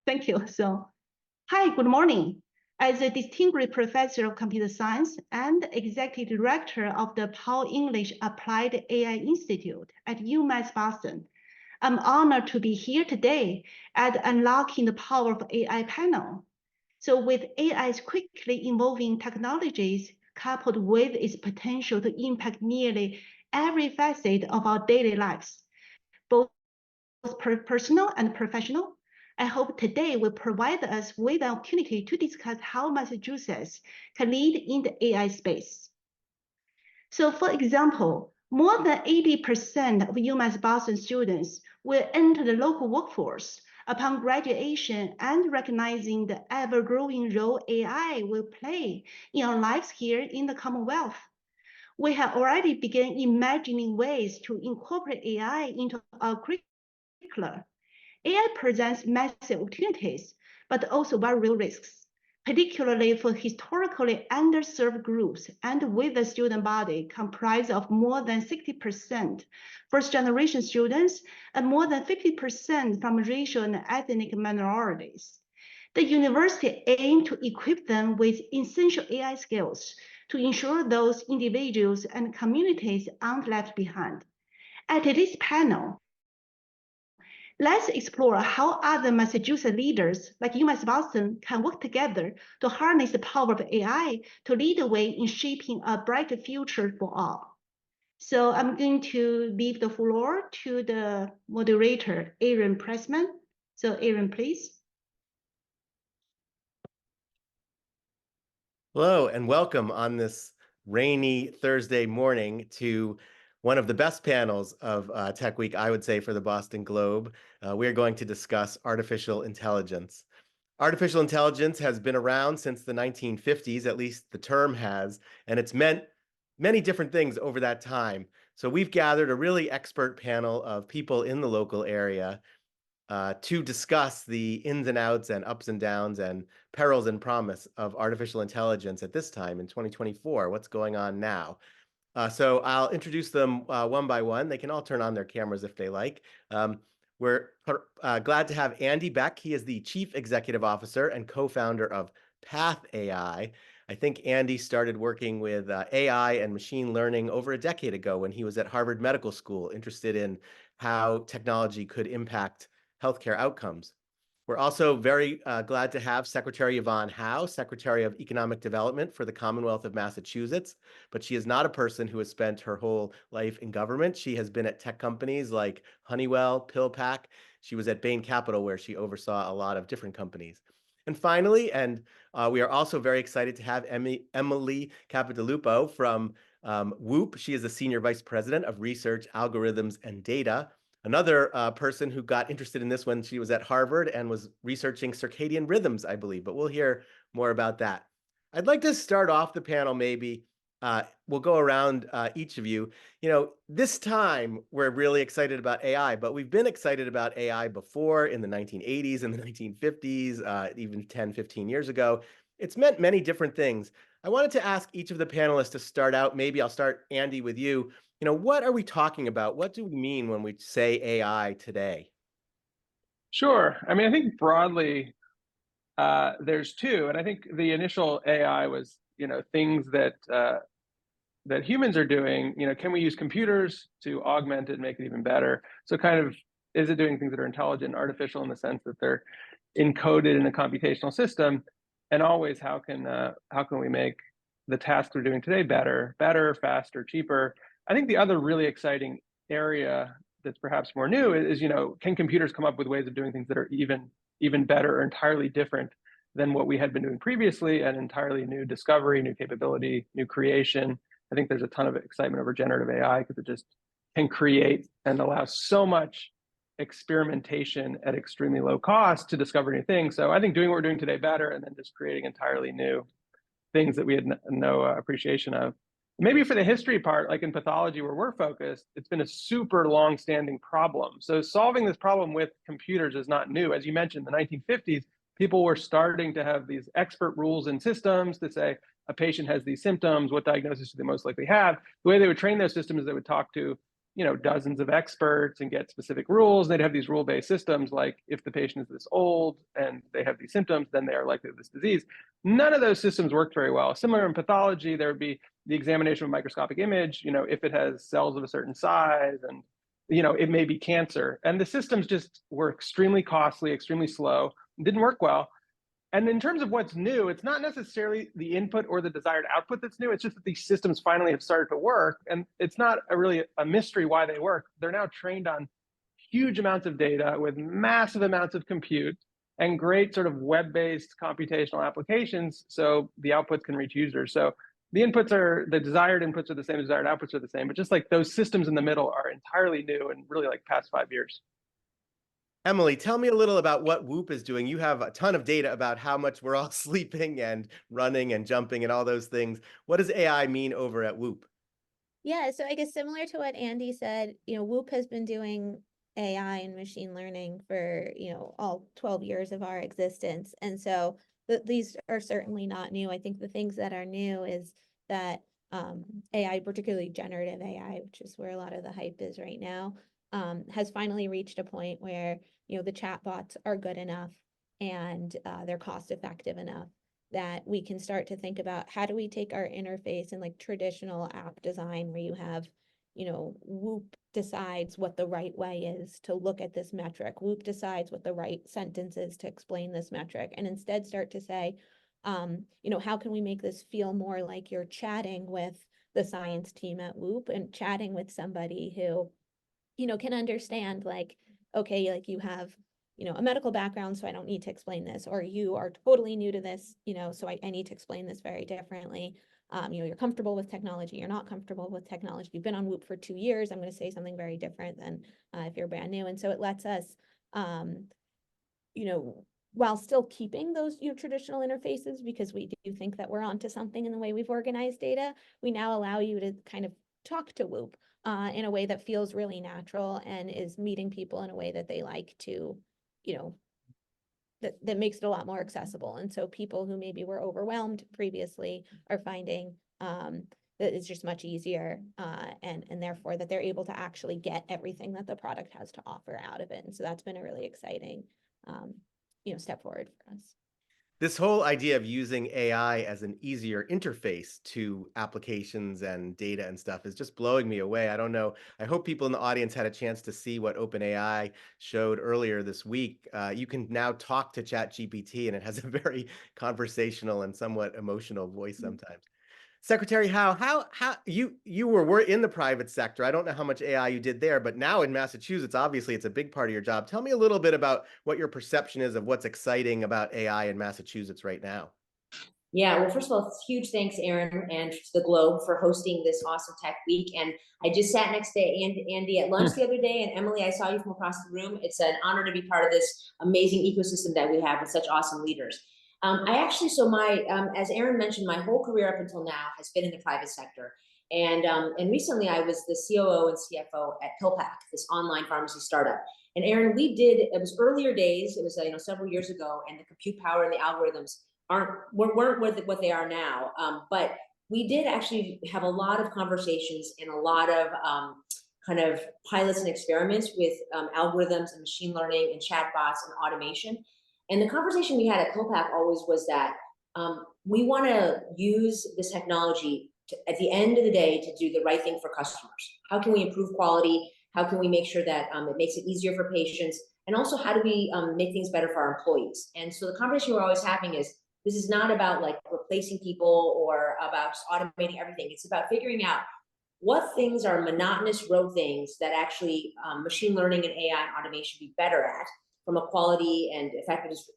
Thank you. So, hi, good morning. As a distinguished professor of computer science and executive director of the Paul English Applied AI Institute at UMass Boston, I'm honored to be here today at Unlocking the Power of AI panel. So with AI's quickly evolving technologies, coupled with its potential to impact nearly every facet of our daily lives, both personal and professional, I hope today will provide us with an opportunity to discuss how Massachusetts can lead in the AI space. So for example, more than 80% of UMass Boston students will enter the local workforce upon graduation, and recognizing the ever-growing role AI will play in our lives here in the Commonwealth. We have already begun imagining ways to incorporate AI into our curricula. AI presents massive opportunities, but also very real risks, particularly for historically underserved groups and with a student body comprised of more than 60% first-generation students and more than 50% from racial and ethnic minorities. The university aims to equip them with essential AI skills to ensure those individuals and communities aren't left behind. At this panel, let's explore how other Massachusetts leaders like UMass Boston can work together to harness the power of AI to lead the way in shaping a brighter future for all. So I'm going to leave the floor to the moderator, Aaron Pressman. So Aaron, please. Hello and welcome on this rainy Thursday morning to one of the best panels of Tech Week, I would say, for the Boston Globe. We're going to discuss artificial intelligence. Artificial intelligence has been around since the 1950s, at least the term has, and it's meant many different things over that time. So we've gathered a really expert panel of people in the local area to discuss the ins and outs and ups and downs and perils and promise of artificial intelligence at this time in 2024. What's going on now? So I'll introduce them one by one. They can all turn on their cameras if they like. We're glad to have Andy Beck. He is the Chief Executive Officer and co-founder of Path AI. I think Andy started working with AI and machine learning over a decade ago when he was at Harvard Medical School, interested in how technology could impact healthcare outcomes. We're also very glad to have Secretary Yvonne Howe, Secretary of Economic Development for the Commonwealth of Massachusetts, but she is not a person who has spent her whole life in government. She has been at tech companies like Honeywell, PillPack. She was at Bain Capital, where she oversaw a lot of different companies. And finally, we are also very excited to have Emily Capodilupo from WHOOP. She is the Senior Vice President of Research, Algorithms, and Data. Another person who got interested in this when she was at Harvard and was researching circadian rhythms, I believe, but we'll hear more about that. I'd like to start off the panel maybe. We'll go around each of you. You know, this time we're really excited about AI, but we've been excited about AI before in the 1980s and the 1950s, even 10, 15 years ago. It's meant many different things. I wanted to ask each of the panelists to start out. Maybe I'll start, Andy, with you. You know, what are we talking about? What do we mean when we say AI today? Sure. I mean, I think broadly, there's two, and I think the initial AI was, things that that humans are doing. Can we use computers to augment it and make it even better? So, kind of, is it doing things that are intelligent, artificial, in the sense that they're encoded in a computational system? And always, how can we make the tasks we're doing today better, faster, cheaper? I think the other really exciting area that's perhaps more new is, can computers come up with ways of doing things that are even better or entirely different than what we had been doing previously, and entirely new discovery, new capability, new creation. I think there's a ton of excitement over generative AI because it just can create and allow so much experimentation at extremely low cost to discover new things. So I think doing what we're doing today better, and then just creating entirely new things that we had no appreciation of. Maybe for the history part, like in pathology where we're focused, it's been a super long-standing problem. So solving this problem with computers is not new. As you mentioned, the 1950s, people were starting to have these expert rules and systems to say a patient has these symptoms, what diagnosis do they most likely have? The way they would train those systems is they would talk to dozens of experts and get specific rules. They'd have these rule-based systems, like if the patient is this old and they have these symptoms, then they are likely to have this disease. None of those systems worked very well. Similar in pathology, there would be the examination of a microscopic image, if it has cells of a certain size, and it may be cancer. And the systems just were extremely costly, extremely slow, didn't work well. And in terms of what's new, it's not necessarily the input or the desired output that's new. It's just that these systems finally have started to work. And it's not really a mystery why they work. They're now trained on huge amounts of data with massive amounts of compute and great sort of web-based computational applications, so the outputs can reach users. So the desired inputs are the same, the desired outputs are the same, but just like those systems in the middle are entirely new and really like past 5 years. Emily, tell me a little about what Whoop is doing. You have a ton of data about how much we're all sleeping and running and jumping and all those things. What does AI mean over at Whoop? Yeah, so I guess similar to what Andy said, Whoop has been doing AI and machine learning for, all 12 years of our existence. And so these are certainly not new. I think the things that are new is that AI, particularly generative AI, which is where a lot of the hype is right now, has finally reached a point where, the chatbots are good enough and they're cost effective enough that we can start to think about how do we take our interface and like traditional app design where you have, Whoop decides what the right way is to look at this metric. Whoop decides what the right sentence is to explain this metric, and instead start to say, how can we make this feel more like you're chatting with the science team at Whoop and chatting with somebody who, can understand like, okay, like you have, a medical background, so I don't need to explain this, or you are totally new to this, so I need to explain this very differently. You're comfortable with technology, you're not comfortable with technology. You've been on Whoop for 2 years. I'm going to say something very different than if you're brand new. And so it lets us, while still keeping those traditional interfaces, because we do think that we're onto something in the way we've organized data, we now allow you to kind of talk to Whoop in a way that feels really natural and is meeting people in a way that they like to, that makes it a lot more accessible. And so people who maybe were overwhelmed previously are finding that it's just much easier and therefore that they're able to actually get everything that the product has to offer out of it. And so that's been a really exciting step forward for us. This whole idea of using AI as an easier interface to applications and data and stuff is just blowing me away. I don't know. I hope people in the audience had a chance to see what OpenAI showed earlier this week. You can now talk to ChatGPT, and it has a very conversational and somewhat emotional voice sometimes. Secretary Howe, how you were in the private sector. I don't know how much AI you did there, but now in Massachusetts, obviously it's a big part of your job. Tell me a little bit about what your perception is of what's exciting about AI in Massachusetts right now. Yeah, well, first of all, huge thanks, Aaron, and to the Globe for hosting this awesome tech week. And I just sat next to Andy at lunch the other day, and Emily, I saw you from across the room. It's an honor to be part of this amazing ecosystem that we have with such awesome leaders. As Aaron mentioned, my whole career up until now has been in the private sector. And recently I was the COO and CFO at PillPack, this online pharmacy startup. And Aaron, it was earlier days, it was several years ago, and the compute power and the algorithms weren't what they are now. But we did actually have a lot of conversations and a lot of kind of pilots and experiments with algorithms and machine learning and chatbots and automation. And the conversation we had at PillPack always was that we want to use this technology at the end of the day to do the right thing for customers. How can we improve quality? How can we make sure that it makes it easier for patients? And also, how do we make things better for our employees? And so the conversation we're always having is, this is not about like replacing people or about just automating everything. It's about figuring out what things are monotonous rote things that actually machine learning and AI and automation be better at from a quality and effectiveness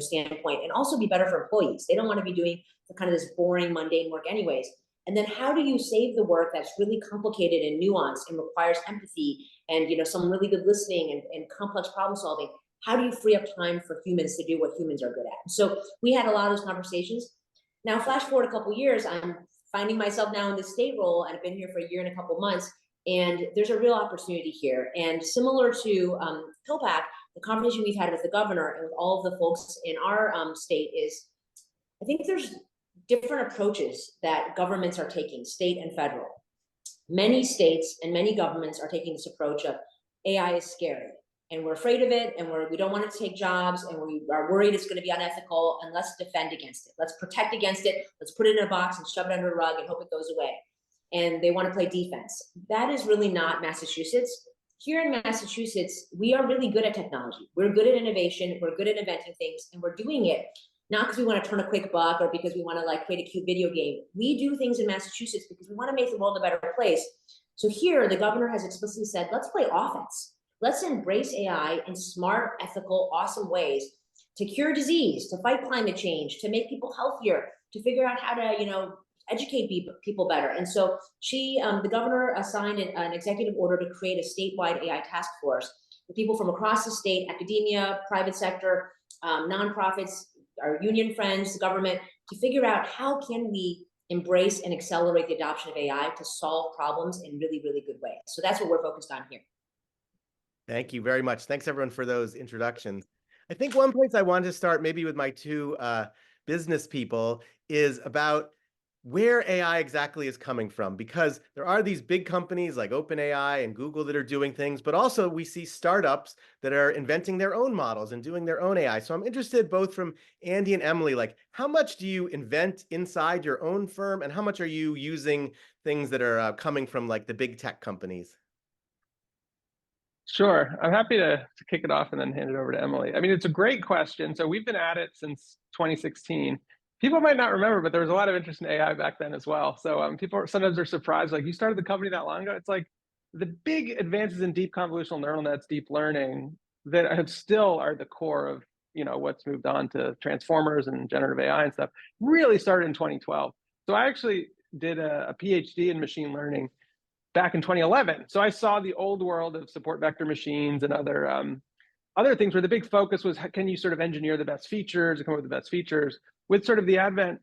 standpoint, and also be better for employees. They don't want to be doing kind of this boring, mundane work anyways. And then how do you save the work that's really complicated and nuanced and requires empathy and some really good listening and complex problem solving? How do you free up time for humans to do what humans are good at? So we had a lot of those conversations. Now, flash forward a couple of years, I'm finding myself now in the state role, and I've been here for a year and a couple of months, and there's a real opportunity here. And similar to PillPack, the conversation we've had with the governor and with all of the folks in our state is, I think there's different approaches that governments are taking, state and federal. many states and many governments are taking this approach of AI is scary and we're afraid of it and we don't want it to take jobs and we are worried it's going to be unethical, and let's defend against it. Let's protect against it. Let's put it in a box and shove it under a rug and hope it goes away. And they want to play defense. That is really not Massachusetts. Here in Massachusetts, we are really good at technology. We're good at innovation. We're good at inventing things, and we're doing it not because we want to turn a quick buck or because we want to like create a cute video game. We do things in Massachusetts because we want to make the world a better place. So here, the governor has explicitly said, let's play offense. Let's embrace AI in smart, ethical, awesome ways to cure disease, to fight climate change, to make people healthier, to figure out how to, educate people better. And so the governor signed an executive order to create a statewide AI task force with people from across the state, academia, private sector, nonprofits, our union friends, the government, to figure out how can we embrace and accelerate the adoption of AI to solve problems in really, really good ways. So that's what we're focused on here. Thank you very much. Thanks everyone for those introductions. I think one place I wanted to start maybe with my two business people is about where AI exactly is coming from, because there are these big companies like OpenAI and Google that are doing things, but also we see startups that are inventing their own models and doing their own AI. So I'm interested both from Andy and Emily, like how much do you invent inside your own firm and how much are you using things that are coming from like the big tech companies? Sure. I'm happy to kick it off and then hand it over to Emily. I mean, it's a great question. So we've been at it since 2016. People might not remember, but there was a lot of interest in AI back then as well. So people sometimes are surprised, like, you started the company that long ago? It's like the big advances in deep convolutional neural nets, deep learning, that have still are the core of what's moved on to transformers and generative AI and stuff, really started in 2012. So I actually did a PhD in machine learning back in 2011. So I saw the old world of support vector machines and other things where the big focus was, can you sort of engineer the best features and come up with the best features? With sort of the advent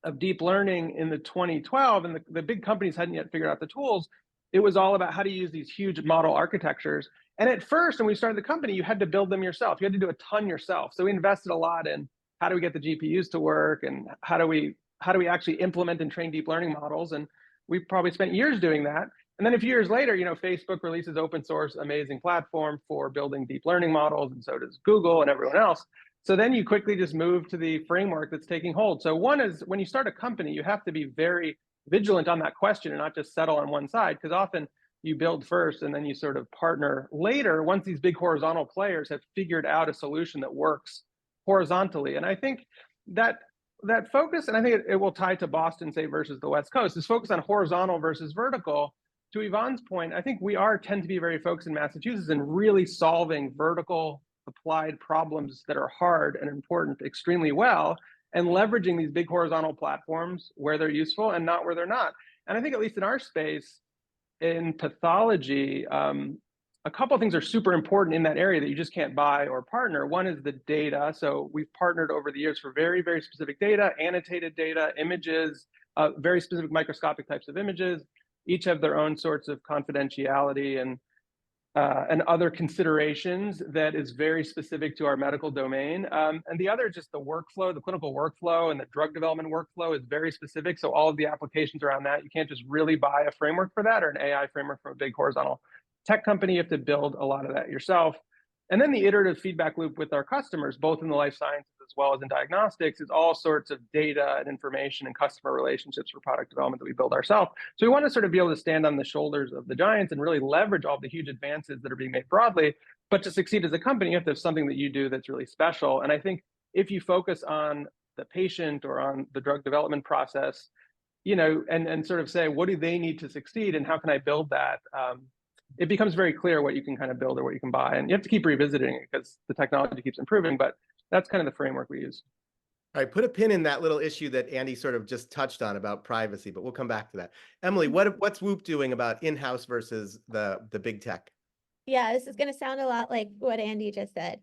of deep learning in the 2012, and the big companies hadn't yet figured out the tools, it was all about how to use these huge model architectures. And at first, when we started the company, you had to build them yourself. You had to do a ton yourself. So we invested a lot in how do we get the GPUs to work and how do we actually implement and train deep learning models. And we probably spent years doing that. And then a few years later, Facebook releases open source, amazing platform for building deep learning models, and so does Google and everyone else. So then you quickly just move to the framework that's taking hold. So one is, when you start a company, you have to be very vigilant on that question and not just settle on one side, because often you build first and then you sort of partner later once these big horizontal players have figured out a solution that works horizontally. And I think that focus, and I think it will tie to Boston, say, versus the West Coast, is focus on horizontal versus vertical. To Yvonne's point, I think we tend to be very focused in Massachusetts in really solving vertical applied problems that are hard and important extremely well, and leveraging these big horizontal platforms where they're useful and not where they're not. And I think, at least in our space, in pathology, a couple of things are super important in that area that you just can't buy or partner. One is the data. So we've partnered over the years for very, very specific data, annotated data, images, very specific microscopic types of images. Each have their own sorts of confidentiality and other considerations that is very specific to our medical domain. And the other, just the workflow, the clinical workflow and the drug development workflow is very specific. So all of the applications around that, you can't just really buy a framework for that or an AI framework from a big horizontal tech company. You have to build a lot of that yourself. And then the iterative feedback loop with our customers, both in the life sciences as well as in diagnostics, is all sorts of data and information and customer relationships for product development that we build ourselves. So we want to sort of be able to stand on the shoulders of the giants and really leverage all the huge advances that are being made broadly. But to succeed as a company, you have to have something that you do that's really special. And I think if you focus on the patient or on the drug development process, and sort of say, what do they need to succeed and how can I build that? It becomes very clear what you can kind of build or what you can buy. And you have to keep revisiting it because the technology keeps improving, but that's kind of the framework we use. All right, put a pin in that little issue that Andy sort of just touched on about privacy, but we'll come back to that. Emily, what's WHOOP doing about in-house versus the big tech? Yeah, this is going to sound a lot like what Andy just said.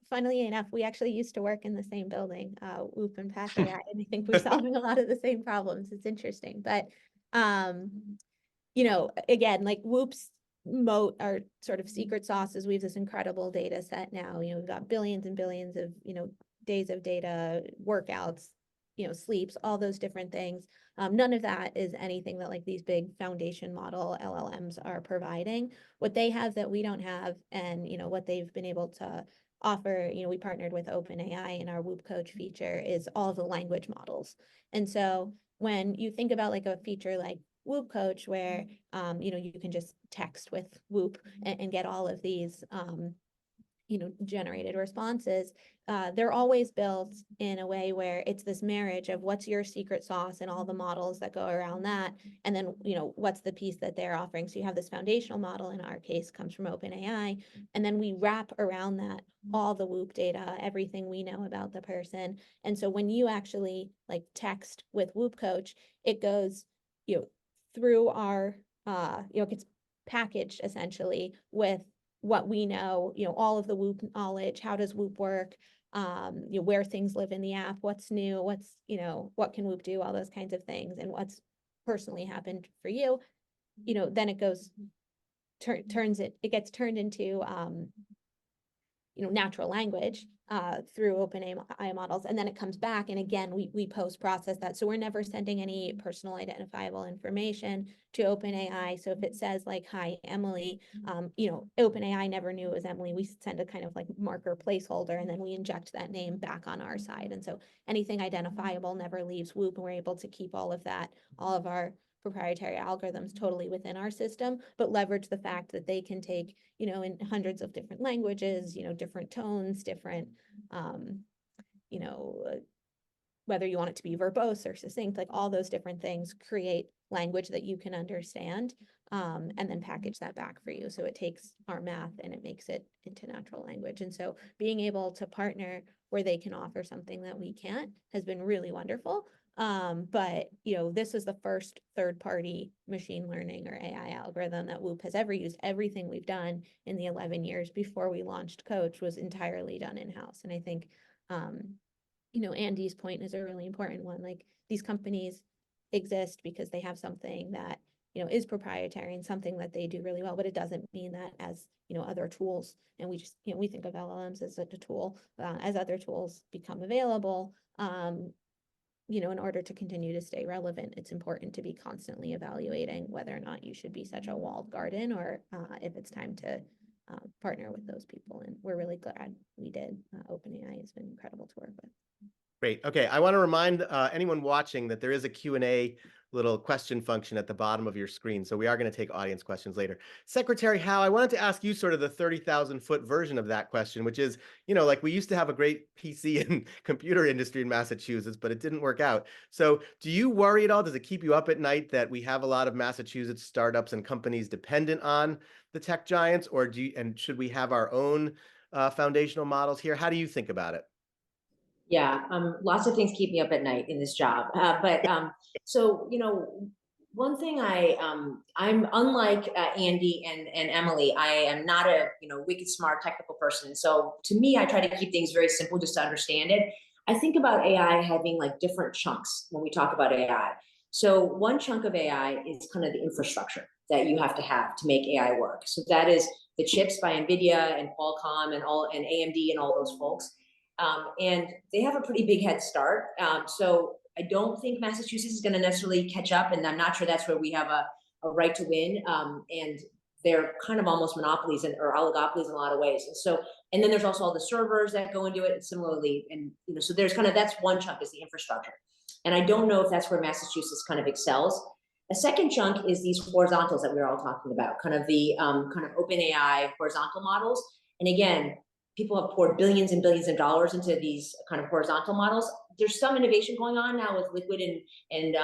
Funnily enough, we actually used to work in the same building, WHOOP and PathAI, and I think we're solving a lot of the same problems. It's interesting, but again, like WHOOP's moat, our sort of secret sauce is we have this incredible data set now. We've got billions and billions of days of data, workouts, sleeps, all those different things. None of that is anything that like these big foundation model LLMs are providing. What they have that we don't have, and what they've been able to offer, we partnered with OpenAI in our Whoop Coach feature, is all of the language models. And so when you think about like a feature like Whoop Coach, where you can just text with Whoop and get all of these generated responses, they're always built in a way where it's this marriage of what's your secret sauce and all the models that go around that, and then what's the piece that they're offering. So you have this foundational model, in our case comes from OpenAI, and then we wrap around that all the Whoop data, everything we know about the person. And so when you actually like text with Whoop Coach, it goes through our it gets packaged essentially with what we know, all of the Whoop knowledge. How does Whoop work? Where things live in the app, what's new, what's, what can Whoop do, all those kinds of things, and what's personally happened for you. Then it goes, it gets turned into, natural language through OpenAI models, and then it comes back, and again we post process that. So we're never sending any personal identifiable information to OpenAI. So if it says like, "Hi, Emily," OpenAI never knew it was Emily. We send a kind of like marker placeholder, and then we inject that name back on our side. And so anything identifiable never leaves Whoop, and we're able to keep all of that, all of our proprietary algorithms totally within our system, but leverage the fact that they can take, in hundreds of different languages, different tones, different, whether you want it to be verbose or succinct, like all those different things, create language that you can understand, and then package that back for you. So it takes our math and it makes it into natural language. And so being able to partner where they can offer something that we can't has been really wonderful. But this is the first third-party machine learning or AI algorithm that Whoop has ever used. Everything we've done in the 11 years before we launched Coach was entirely done in-house. And I think, Andy's point is a really important one. Like, these companies exist because they have something that, is proprietary and something that they do really well, but it doesn't mean that as, other tools, and we just, we think of LLMs as a tool, as other tools become available, in order to continue to stay relevant, it's important to be constantly evaluating whether or not you should be such a walled garden, or if it's time to partner with those people. And we're really glad we did. OpenAI has been incredible to work with. Great. Okay, I want to remind anyone watching that there is a Q&A little question function at the bottom of your screen. So we are going to take audience questions later. Secretary Howe, I wanted to ask you sort of the 30,000-foot version of that question, which is, like we used to have a great PC and computer industry in Massachusetts, but it didn't work out. So do you worry at all? Does it keep you up at night that we have a lot of Massachusetts startups and companies dependent on the tech giants, or should we have our own foundational models here? How do you think about it? Yeah, lots of things keep me up at night in this job. So, one thing I'm unlike Andy and Emily. I am not a, wicked smart technical person. So to me, I try to keep things very simple just to understand it. I think about AI having like different chunks when we talk about AI. So one chunk of AI is kind of the infrastructure that you have to make AI work. So that is the chips by NVIDIA and Qualcomm and AMD and all those folks. And they have a pretty big head start. So I don't think Massachusetts is going to necessarily catch up, and I'm not sure that's where we have a right to win. And they're kind of almost monopolies or oligopolies in a lot of ways. And then there's also all the servers that go into it, and similarly, and so there's that's one chunk is the infrastructure. And I don't know if that's where Massachusetts kind of excels. A second chunk is these horizontals that we we're all talking about, kind of the kind of OpenAI horizontal models. And again, people have poured billions and billions of dollars into these kind of horizontal models. There's some innovation going on now with Liquid and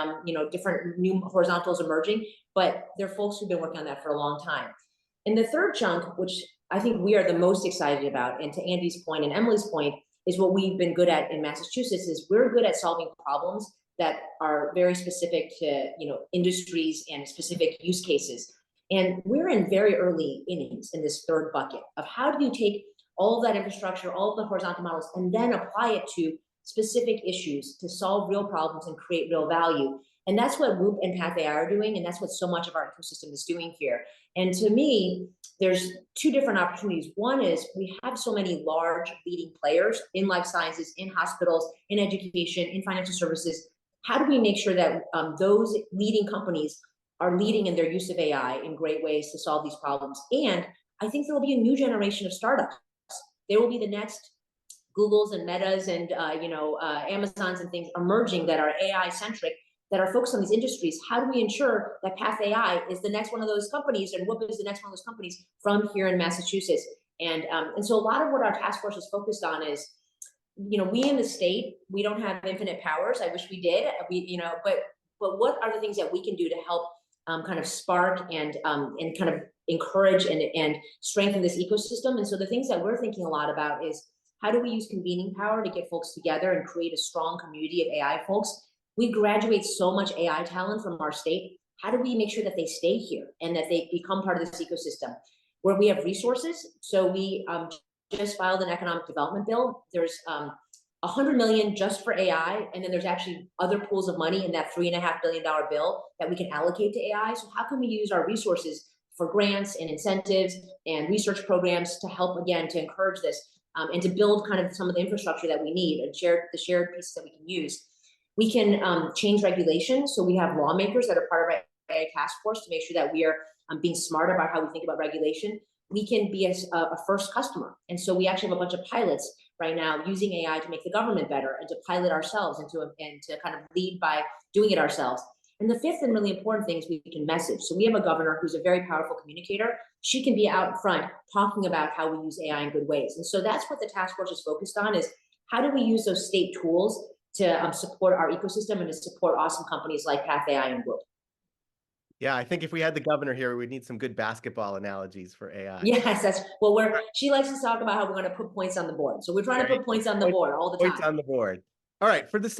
different new horizontals emerging, but there are folks who've been working on that for a long time. And the third chunk, which I think we are the most excited about, and to Andy's point and Emily's point, is what we've been good at in Massachusetts, is we're good at solving problems that are very specific to industries and specific use cases. And we're in very early innings in this third bucket of how do you take all of that infrastructure, all of the horizontal models, and then apply it to specific issues to solve real problems and create real value. And that's what Whoop and Path AI are doing, and that's what so much of our ecosystem is doing here. And to me, there's two different opportunities. One is we have so many large leading players in life sciences, in hospitals, in education, in financial services. How do we make sure that those leading companies are leading in their use of AI in great ways to solve these problems? And I think there will be a new generation of startups. There will be the next Googles and Metas and Amazons and things emerging that are AI centric, that are focused on these industries. How do we ensure that Path AI is the next one of those companies, and Whoop is the next one of those companies from here in Massachusetts? And so a lot of what our task force is focused on is, we in the state, we don't have infinite powers. I wish we did. But what are the things that we can do to help kind of spark and kind of encourage and strengthen this ecosystem? And so the things that we're thinking a lot about is, how do we use convening power to get folks together and create a strong community of AI folks? We graduate so much AI talent from our state. How do we make sure that they stay here and that they become part of this ecosystem? Where we have resources, so we just filed an economic development bill. There's $100 million just for AI, and then there's actually other pools of money in that $3.5 billion bill that we can allocate to AI. So how can we use our resources for grants and incentives and research programs to help, again, to encourage this and to build kind of some of the infrastructure that we need and the shared pieces that we can use? We can change regulation. So we have lawmakers that are part of our AI task force to make sure that we are being smart about how we think about regulation. We can be a first customer. And so we actually have a bunch of pilots right now using AI to make the government better and to pilot ourselves and to kind of lead by doing it ourselves. And the fifth and really important thing is we can message. So we have a governor who's a very powerful communicator. She can be out front talking about how we use AI in good ways. And so that's what the task force is focused on, is how do we use those state tools to support our ecosystem and to support awesome companies like Path AI and Whoop. Yeah, I think if we had the governor here, we'd need some good basketball analogies for AI. Yes, she likes to talk about how we're going to put points on the board. So we're trying to put points on the board all the time. Points on the board. All right, for this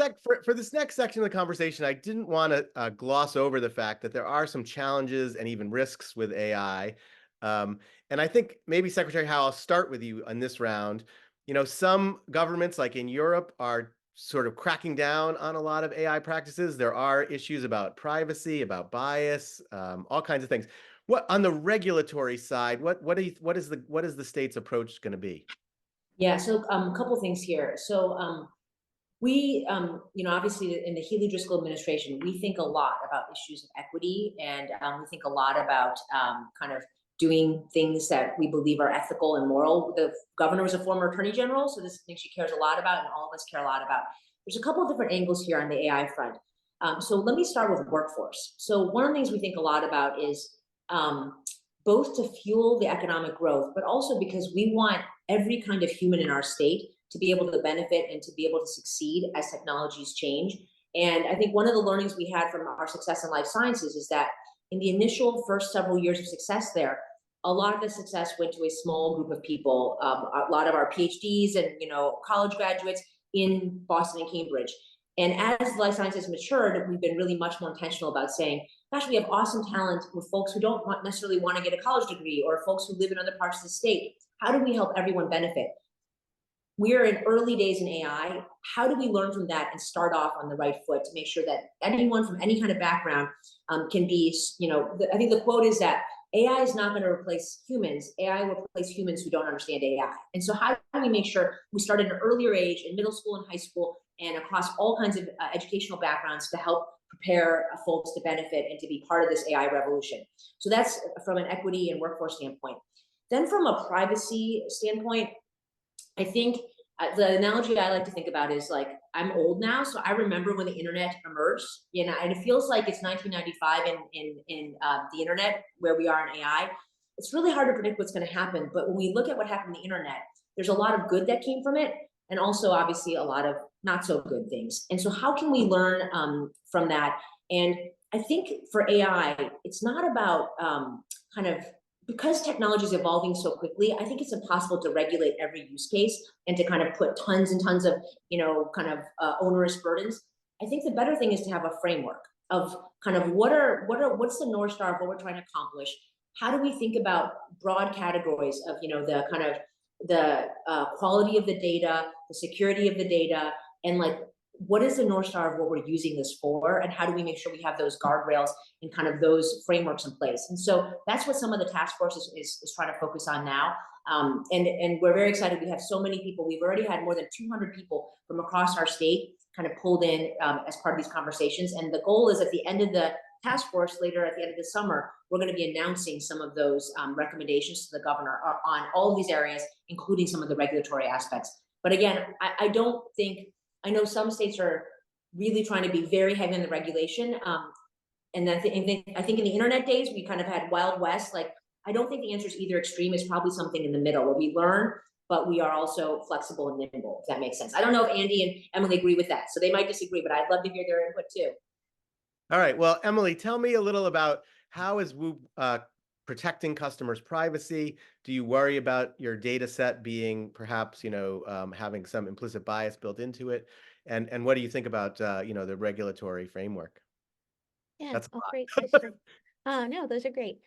next section of the conversation, I didn't want to gloss over the fact that there are some challenges and even risks with AI. And I think maybe, Secretary Howe, I'll start with you on this round. Some governments, like in Europe, are sort of cracking down on a lot of AI practices. There are issues about privacy, about bias, all kinds of things. What on the regulatory side? What is the state's approach going to be? Yeah, so a couple things here. So we, obviously in the Healey Driscoll administration, we think a lot about issues of equity, and we think a lot about kind of doing things that we believe are ethical and moral. The governor was a former attorney general, so this is something she cares a lot about, and all of us care a lot about. There's a couple of different angles here on the AI front. So let me start with workforce. So one of the things we think a lot about is both to fuel the economic growth, but also because we want every kind of human in our state to be able to benefit and to be able to succeed as technologies change. And I think one of the learnings we had from our success in life sciences is that in the initial first several years of success there, a lot of the success went to a small group of people, a lot of our PhDs and college graduates in Boston and Cambridge. And as life sciences matured, we've been really much more intentional about saying, gosh, we have awesome talent with folks who don't necessarily want to get a college degree, or folks who live in other parts of the state. How do we help everyone benefit? We're in early days in AI. How do we learn from that and start off on the right foot to make sure that anyone from any kind of background can be, I think the quote is that AI is not going to replace humans. AI will replace humans who don't understand AI. And so how do we make sure we start at an earlier age in middle school and high school and across all kinds of educational backgrounds to help prepare folks to benefit and to be part of this AI revolution? So that's from an equity and workforce standpoint. Then from a privacy standpoint, I think the analogy I like to think about is like, I'm old now, so I remember when the internet emerged, and it feels like it's 1995 in the internet where we are in AI. It's really hard to predict what's going to happen, but when we look at what happened in the internet, there's a lot of good that came from it, and also obviously a lot of not so good things. And so how can we learn from that? And I think for AI, it's not about because technology is evolving so quickly, I think it's impossible to regulate every use case and to kind of put tons and tons of, onerous burdens. I think the better thing is to have a framework of kind of what's the North Star of what we're trying to accomplish? How do we think about broad categories of, the quality of the data, the security of the data, and like what is the North Star of what we're using this for, and how do we make sure we have those guardrails and kind of those frameworks in place? And so that's what some of the task force is trying to focus on now. And we're very excited. We have so many people. We've already had more than 200 people from across our state kind of pulled in as part of these conversations. And the goal is at the end of the task force, later at the end of the summer, we're going to be announcing some of those recommendations to the governor on all of these areas, including some of the regulatory aspects. But again, I don't think, I know some states are really trying to be very heavy on the regulation. And I think in the internet days, we kind of had Wild West. Like, I don't think the answer is either extreme. It's probably something in the middle where we learn, but we are also flexible and nimble, if that makes sense. I don't know if Andy and Emily agree with that. So they might disagree, but I'd love to hear their input too. All right. Well, Emily, tell me a little about how is WHOOP protecting customers' privacy? Do you worry about your data set being perhaps, having some implicit bias built into it? And what do you think about, the regulatory framework? Yeah, That's a all lot. great questions. No, those are great.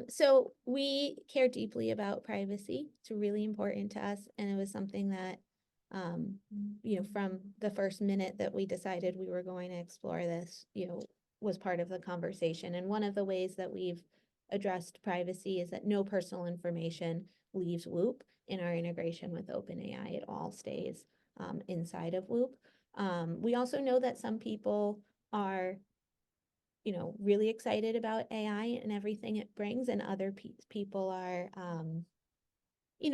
So we care deeply about privacy. It's really important to us, and it was something that, from the first minute that we decided we were going to explore this, was part of the conversation. And one of the ways that we've addressed privacy is that no personal information leaves WHOOP in our integration with OpenAI. It all stays inside of WHOOP. We also know that some people are really excited about AI and everything it brings, and other people are,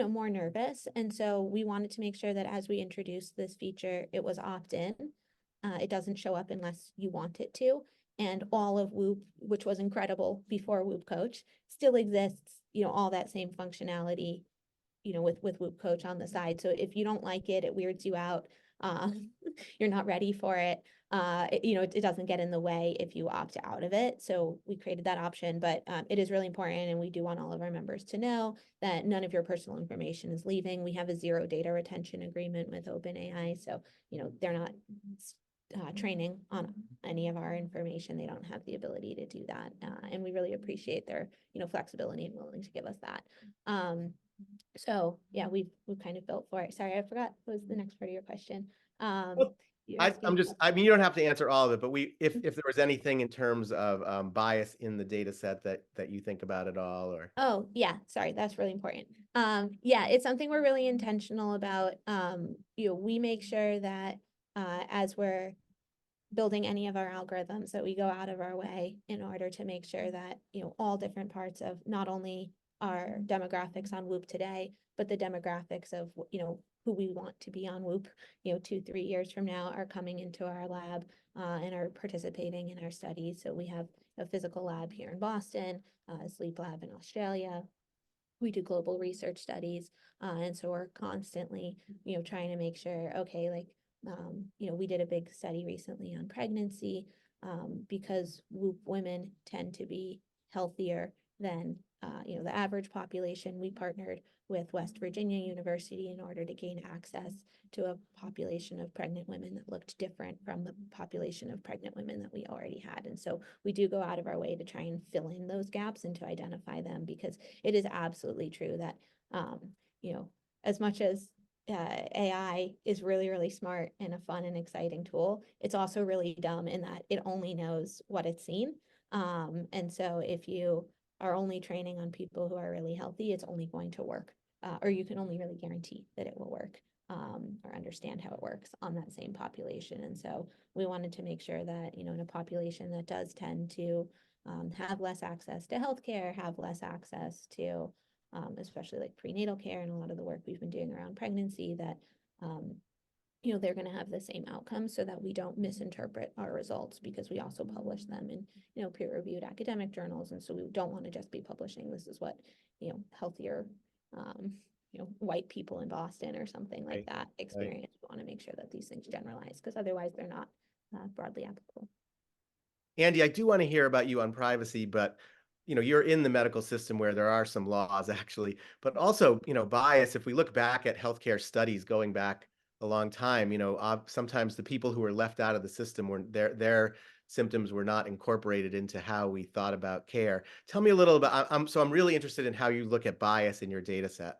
more nervous. And so we wanted to make sure that as we introduce this feature, it was opt-in. It doesn't show up unless you want it to. And all of WHOOP, which was incredible before WHOOP Coach, still exists, all that same functionality, with WHOOP Coach on the side. So if you don't like it, it weirds you out, you're not ready for it, it doesn't get in the way if you opt out of it. So we created that option, but it is really important, and we do want all of our members to know that none of your personal information is leaving. We have a 0 data retention agreement with OpenAI, so they're not training on any of our information. They don't have the ability to do that, and we really appreciate their flexibility and willing to give us that. So yeah, we've kind of built for it. Sorry, I forgot what was the next part of your question. You don't have to answer all of it, but if there was anything in terms of bias in the data set that you think about at all, or. Oh yeah, sorry, that's really important. Yeah, it's something we're really intentional about. We make sure that as we're building any of our algorithms, that we go out of our way in order to make sure that all different parts of not only our demographics on WHOOP today, but the demographics of who we want to be on WHOOP 2-3 years from now are coming into our lab and are participating in our studies. So we have a physical lab here in Boston, a sleep lab in Australia. We do global research studies, and so we're constantly trying to make sure, okay, like we did a big study recently on pregnancy, because WHOOP women tend to be healthier than the average population. We partnered with West Virginia University in order to gain access to a population of pregnant women that looked different from the population of pregnant women that we already had. And so we do go out of our way to try and fill in those gaps and to identify them, because it is absolutely true that as much as AI is really, really smart and a fun and exciting tool, it's also really dumb in that it only knows what it's seen. And so if you are only training on people who are really healthy, it's only going to work, or you can only really guarantee that it will work, or understand how it works on that same population. And so we wanted to make sure that, in a population that does tend to have less access to healthcare, have less access to especially like prenatal care and a lot of the work we've been doing around pregnancy, that they're going to have the same outcomes, so that we don't misinterpret our results, because we also publish them in peer-reviewed academic journals. And so we don't want to just be publishing, this is what healthier white people in Boston or something like that experience. We want to make sure that these things generalize, because otherwise they're not broadly applicable. Andy, I do want to hear about you on privacy, but you're in the medical system where there are some laws actually, but also, bias. If we look back at healthcare studies going back a long time, sometimes the people who were left out of the system were their symptoms were not incorporated into how we thought about care. Tell me a little about, I'm really interested in how you look at bias in your data set.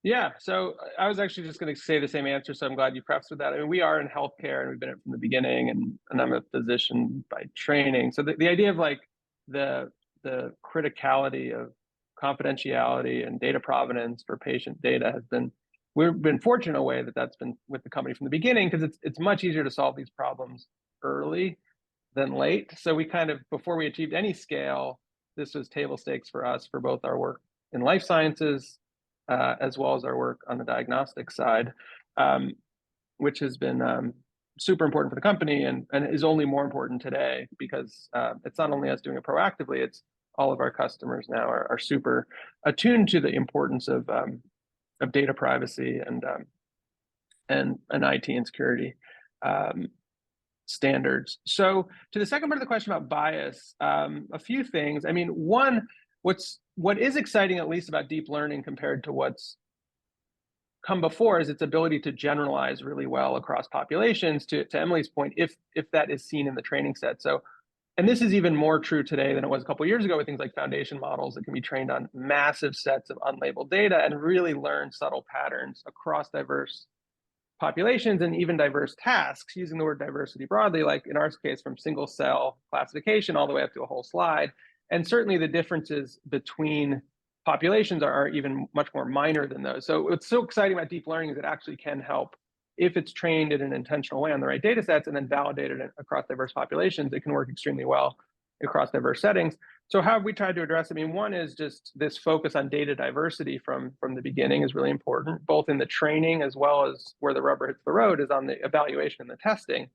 Yeah, so I was actually just going to say the same answer, so I'm glad you prefaced with that. I mean, we are in healthcare and we've been in it from the beginning, and I'm a physician by training. So the idea of like the criticality of confidentiality and data provenance for patient data has been, we've been fortunate in a way that that's been with the company from the beginning, because it's much easier to solve these problems early than late. So we kind of, before we achieved any scale, this was table stakes for us for both our work in life sciences as well as our work on the diagnostic side, which has been super important for the company and is only more important today because it's not only us doing it proactively, it's all of our customers now are super attuned to the importance of data privacy and IT and security standards. So to the second part of the question about bias, a few things. I mean, one, what is exciting, at least about deep learning compared to what's come before, is its ability to generalize really well across populations, to Emily's point, if that is seen in the training set. So, and this is even more true today than it was a couple of years ago with things like foundation models that can be trained on massive sets of unlabeled data and really learn subtle patterns across diverse populations and even diverse tasks, using the word diversity broadly, like in our case, from single cell classification all the way up to a whole slide. And certainly the differences between populations are even much more minor than those. So what's so exciting about deep learning is it actually can help, if it's trained in an intentional way on the right data sets and then validated across diverse populations, it can work extremely well across diverse settings. So how have we tried to address it? I mean, one is just this focus on data diversity from the beginning is really important, both in the training as well as where the rubber hits the road is on the evaluation and the testing.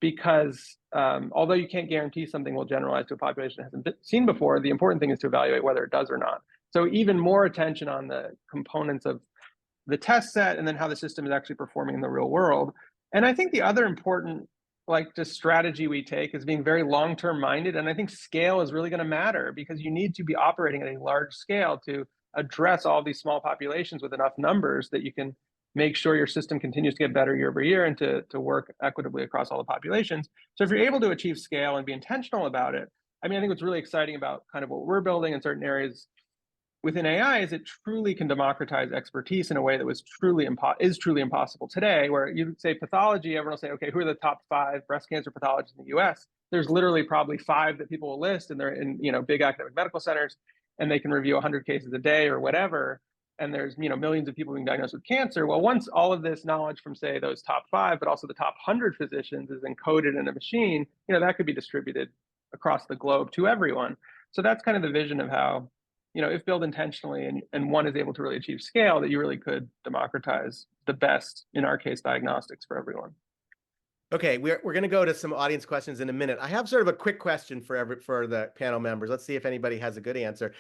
Because although you can't guarantee something will generalize to a population that hasn't been seen before, the important thing is to evaluate whether it does or not. So even more attention on the components of the test set and then how the system is actually performing in the real world. And I think the other important just strategy we take is being very long-term minded. And I think scale is really going to matter because you need to be operating at a large scale to address all these small populations with enough numbers that you can make sure your system continues to get better year over year and to work equitably across all the populations. So if you're able to achieve scale and be intentional about it, I mean, I think what's really exciting about kind of what we're building in certain areas within AI is it truly can democratize expertise in a way that was truly impossible today, where you say pathology, everyone will say, okay, who are the top 5 breast cancer pathologists in the US? There's literally probably 5 that people will list, and they're in big academic medical centers, and they can review 100 cases a day or whatever. And there's millions of people being diagnosed with cancer. Well, once all of this knowledge from, say, those top 5, but also the top 100 physicians is encoded in a machine, that could be distributed across the globe to everyone. So that's kind of the vision of how, if built intentionally and one is able to really achieve scale, that you really could democratize the best, in our case, diagnostics for everyone. Okay, we're going to go to some audience questions in a minute. I have sort of a quick question for the panel members. Let's see if anybody has a good answer.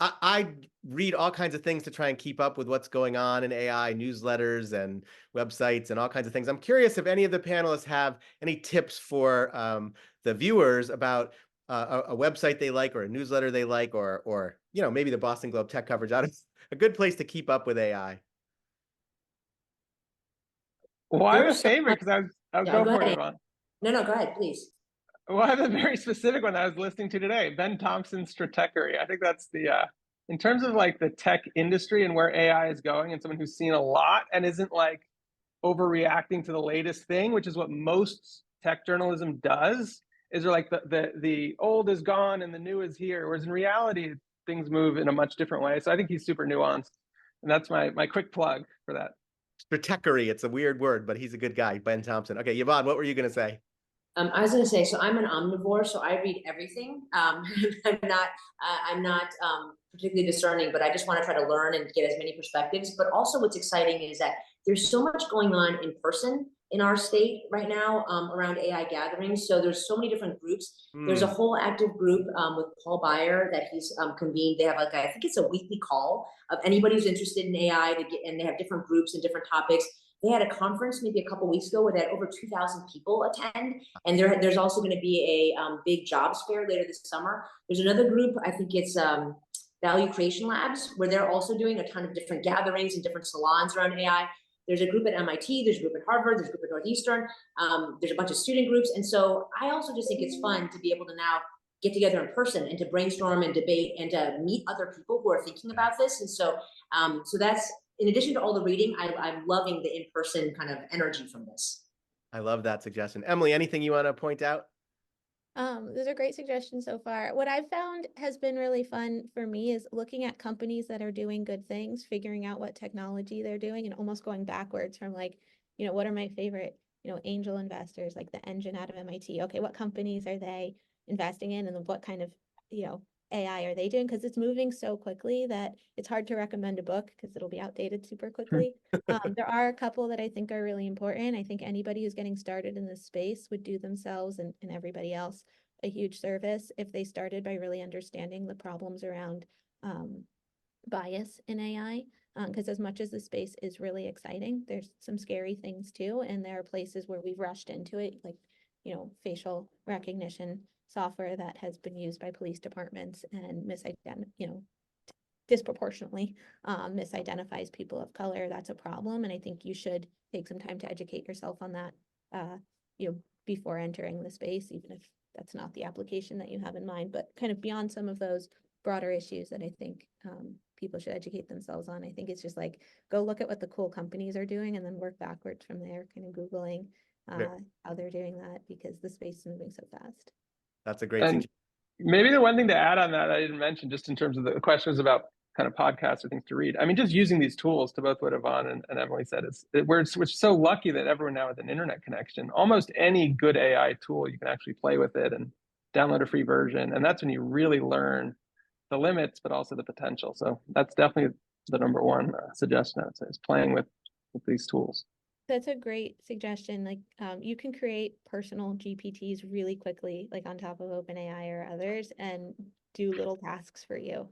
I read all kinds of things to try and keep up with what's going on in AI, newsletters and websites and all kinds of things. I'm curious if any of the panelists have any tips for the viewers about a website they like or a newsletter they like, or maybe the Boston Globe tech coverage. A good place to keep up with AI. Well, I have a favorite because I'll go for it, Yvonne. No, go ahead, please. Well, I have a very specific one that I was listening to today, Ben Thompson's Stratechery. I think that's in terms of the tech industry and where AI is going, and someone who's seen a lot and isn't overreacting to the latest thing, which is what most tech journalism does, is the old is gone and the new is here. Whereas in reality, things move in a much different way. So I think he's super nuanced. And that's my quick plug for that. Stratechery, it's a weird word, but he's a good guy, Ben Thompson. Okay, Yvonne, what were you going to say? I was going to say, so I'm an omnivore, so I read everything. I'm not particularly discerning, but I just want to try to learn and get as many perspectives. But also what's exciting is that there's so much going on in person in our state right now around AI gatherings. So there's so many different groups. There's a whole active group with Paul Beier that he's convened. They have I think it's a weekly call of anybody who's interested in AI and they have different groups and different topics. They had a conference maybe a couple weeks ago where they had over 2,000 people attend. And there's also going to be a big jobs fair later this summer. There's another group, I think it's Value Creation Labs, where they're also doing a ton of different gatherings and different salons around AI. There's a group at MIT, there's a group at Harvard, there's a group at Northeastern, there's a bunch of student groups. And so I also just think it's fun to be able to now get together in person and to brainstorm and debate and to meet other people who are thinking about this. And so, so that's in addition to all the reading, I'm loving the in-person kind of energy from this. I love that suggestion. Emily, anything you want to point out? Those are great suggestions so far. What I've found has been really fun for me is looking at companies that are doing good things, figuring out what technology they're doing, and almost going backwards from like, what are my favorite, angel investors, like the Engine out of MIT. Okay, what companies are they investing in, and then what kind of, AI are they doing? Because it's moving so quickly that it's hard to recommend a book because it'll be outdated super quickly. There are a couple that I think are really important. I think anybody who's getting started in this space would do themselves and everybody else a huge service if they started by really understanding the problems around bias in AI. Because as much as the space is really exciting, there's some scary things too. And there are places where we've rushed into it, like, facial recognition software that has been used by police departments and disproportionately misidentifies people of color. That's a problem. And I think you should take some time to educate yourself on that, before entering the space, even if that's not the application that you have in mind, but kind of beyond some of those broader issues that I think people should educate themselves on. I think it's just like, go look at what the cool companies are doing and then work backwards from there, kind of Googling how they're doing that, because the space is moving so fast. That's a great And suggestion. maybe the one thing to add on that I didn't mention, just in terms of the questions about kind of podcasts or things to read. I mean, just using these tools, to both what Yvonne and Emily said, we're so lucky that everyone now has an internet connection. Almost any good AI tool, you can actually play with it and download a free version. And that's when you really learn the limits, but also the potential. So that's definitely the number one suggestion I would say, is playing with these tools. That's a great suggestion. Like, you can create personal GPTs really quickly, like on top of OpenAI or others, and do little tasks for you.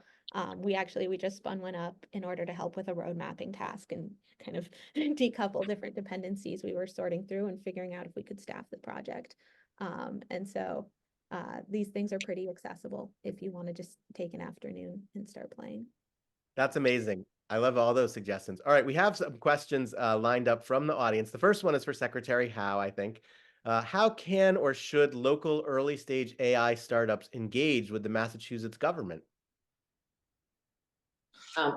We just spun one up in order to help with a road mapping task and kind of decouple different dependencies we were sorting through and figuring out if we could staff the project. And so these things are pretty accessible if you want to just take an afternoon and start playing. That's amazing. I love all those suggestions. All right, we have some questions lined up from the audience. The first one is for Secretary Howe, I think. How can or should local early stage AI startups engage with the Massachusetts government?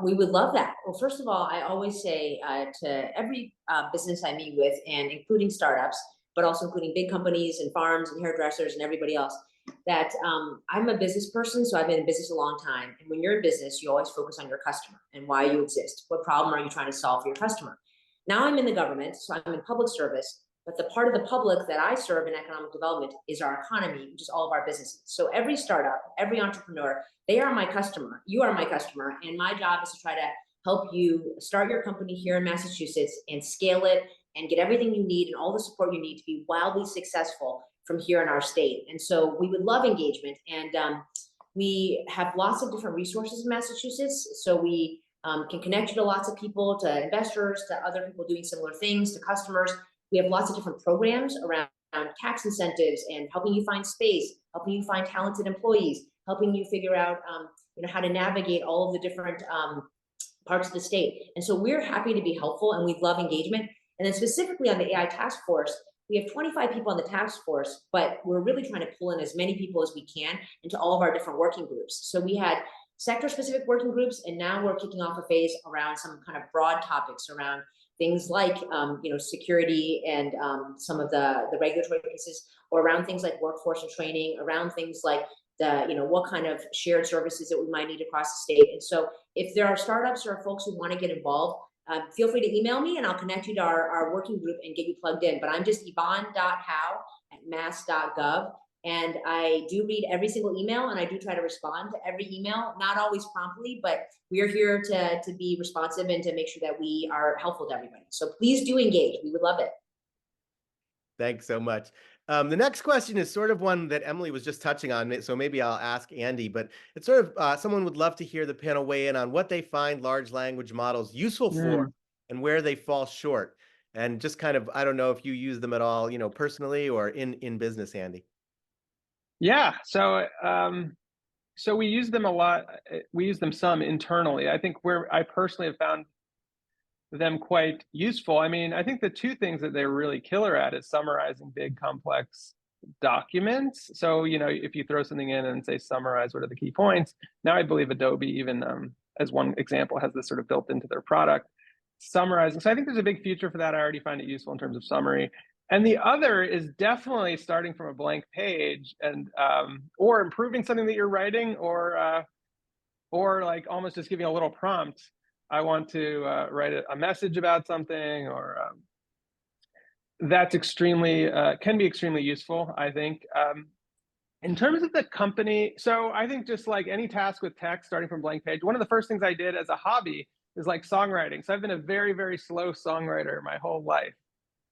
We would love that. Well, first of all, I always say to every business I meet with, and including startups, but also including big companies and farms and hairdressers and everybody else, that I'm a business person, so I've been in business a long time. And when you're in business, you always focus on your customer and why you exist. What problem are you trying to solve for your customer? Now I'm in the government, so I'm in public service, but the part of the public that I serve in economic development is our economy, which is all of our businesses. So every startup, every entrepreneur, they are my customer. You are my customer. And my job is to try to help you start your company here in Massachusetts and scale it and get everything you need and all the support you need to be wildly successful from here in our state. And so we would love engagement. And we have lots of different resources in Massachusetts. So we can connect you to lots of people, to investors, to other people doing similar things, to customers. We have lots of different programs around tax incentives and helping you find space, helping you find talented employees, helping you figure out how to navigate all of the different parts of the state. And so we're happy to be helpful, and we love engagement. And then specifically on the AI task force, we have 25 people on the task force, but we're really trying to pull in as many people as we can into all of our different working groups. So we had sector-specific working groups, and now we're kicking off a phase around some kind of broad topics around things like security and some of the regulatory pieces, or around things like workforce and training, around things like what kind of shared services that we might need across the state. And so if there are startups or folks who want to get involved, feel free to email me and I'll connect you to our working group and get you plugged in. But I'm just yvonne.howe@mass.gov. And I do read every single email, and I do try to respond to every email, not always promptly, but we are here to be responsive and to make sure that we are helpful to everybody. So please do engage. We would love it. Thanks so much. The next question is sort of one that Emily was just touching on, so maybe I'll ask Andy, but it's sort of someone would love to hear the panel weigh in on what they find large language models useful for and where they fall short. And just kind of, I don't know if you use them at all, personally or in business, Andy. Yeah, so we use them a lot. We use them some internally. I think I personally have found them quite useful. I mean, I think the two things that they're really killer at is summarizing big, complex documents. So, if you throw something in and say, summarize what are the key points. Now, I believe Adobe, even as one example, has this sort of built into their product. summarizing. So I think there's a big future for that. I already find it useful in terms of summary. And the other is definitely starting from a blank page and or improving something that you're writing, or like almost just giving a little prompt. I want to write a message about something, or that's extremely can be extremely useful, I think. In terms of the company, so I think just like any task with text, starting from blank page, one of the first things I did as a hobby is like songwriting. So I've been a very, very slow songwriter my whole life.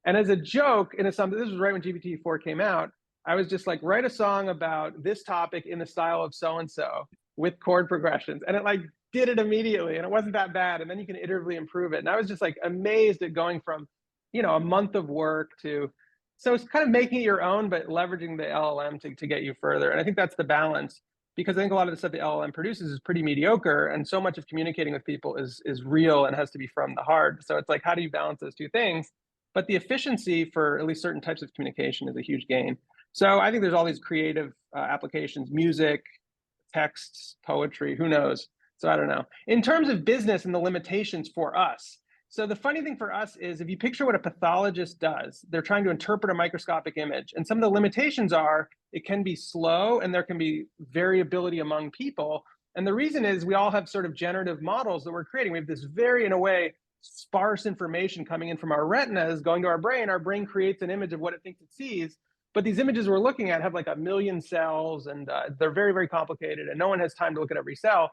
And as a joke, this was right when GPT-4 came out, I was just like, write a song about this topic in the style of so-and-so with chord progressions. And it like did it immediately, and it wasn't that bad. And then you can iteratively improve it. And I was just like amazed at going from, a month of work to, so it's kind of making it your own, but leveraging the LLM to get you further. And I think that's the balance, because I think a lot of the stuff the LLM produces is pretty mediocre, and so much of communicating with people is real and has to be from the heart. So it's like, how do you balance those two things? But the efficiency for at least certain types of communication is a huge gain. So I think there's all these creative applications, music, texts, poetry, who knows? So I don't know. In terms of business and the limitations for us, so the funny thing for us is, if you picture what a pathologist does, they're trying to interpret a microscopic image. And some of the limitations are, it can be slow and there can be variability among people. And the reason is we all have sort of generative models that we're creating. We have this very, in a way, sparse information coming in from our retinas, going to our brain. Our brain creates an image of what it thinks it sees. But these images we're looking at have like 1 million cells, and they're very, very complicated, and no one has time to look at every cell.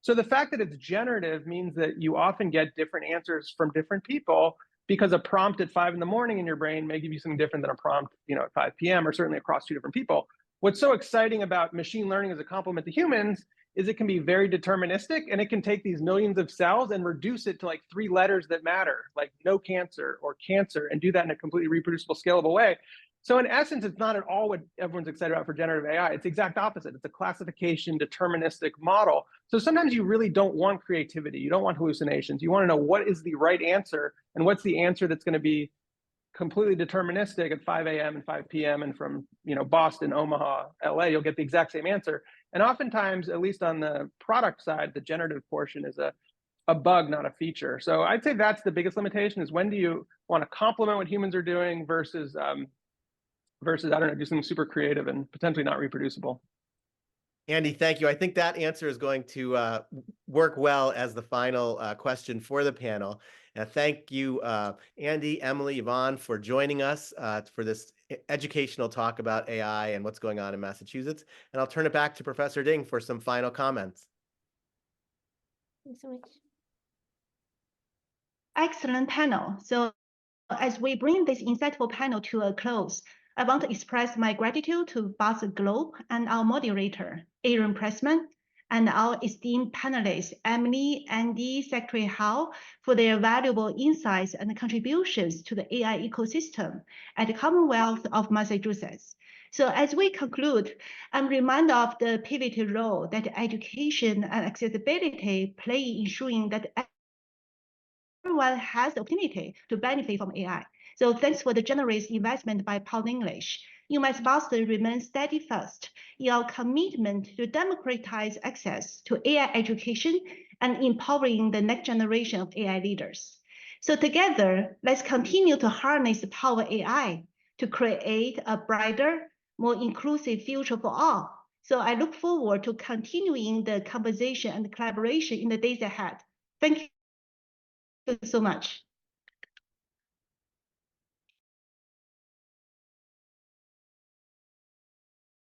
So the fact that it's generative means that you often get different answers from different people, because a prompt at 5 in the morning in your brain may give you something different than a prompt, at 5 p.m. or certainly across 2 different people. What's so exciting about machine learning as a complement to humans is it can be very deterministic, and it can take these millions of cells and reduce it to like 3 letters that matter, like no cancer or cancer, and do that in a completely reproducible, scalable way. So in essence, it's not at all what everyone's excited about for generative AI. It's the exact opposite. It's a classification, deterministic model. So sometimes you really don't want creativity. You don't want hallucinations. You want to know what is the right answer, and what's the answer that's going to be completely deterministic at 5 a.m. and 5 p.m. and from Boston, Omaha, LA, you'll get the exact same answer. And oftentimes, at least on the product side, the generative portion is a bug, not a feature. So I'd say that's the biggest limitation, is when do you want to complement what humans are doing versus I don't know, do something super creative and potentially not reproducible. Andy, thank you. I think that answer is going to work well as the final question for the panel. Thank you, Andy, Emily, Yvonne, for joining us for this educational talk about AI and what's going on in Massachusetts. And I'll turn it back to Professor Ding for some final comments. Thanks so much. Excellent panel. So as we bring this insightful panel to a close, I want to express my gratitude to Boston Globe and our moderator, Aaron Pressman, and our esteemed panelists, Emily, Andy, Secretary Hao, for their valuable insights and contributions to the AI ecosystem at the Commonwealth of Massachusetts. So as we conclude, I'm reminded of the pivotal role that education and accessibility play in ensuring that everyone has the opportunity to benefit from AI. So thanks for the generous investment by Paul English. UMass Boston remains steadfast in our commitment to democratize access to AI education and empowering the next generation of AI leaders. So together, let's continue to harness the power of AI to create a brighter, more inclusive future for all. So I look forward to continuing the conversation and collaboration in the days ahead. Thank you so much.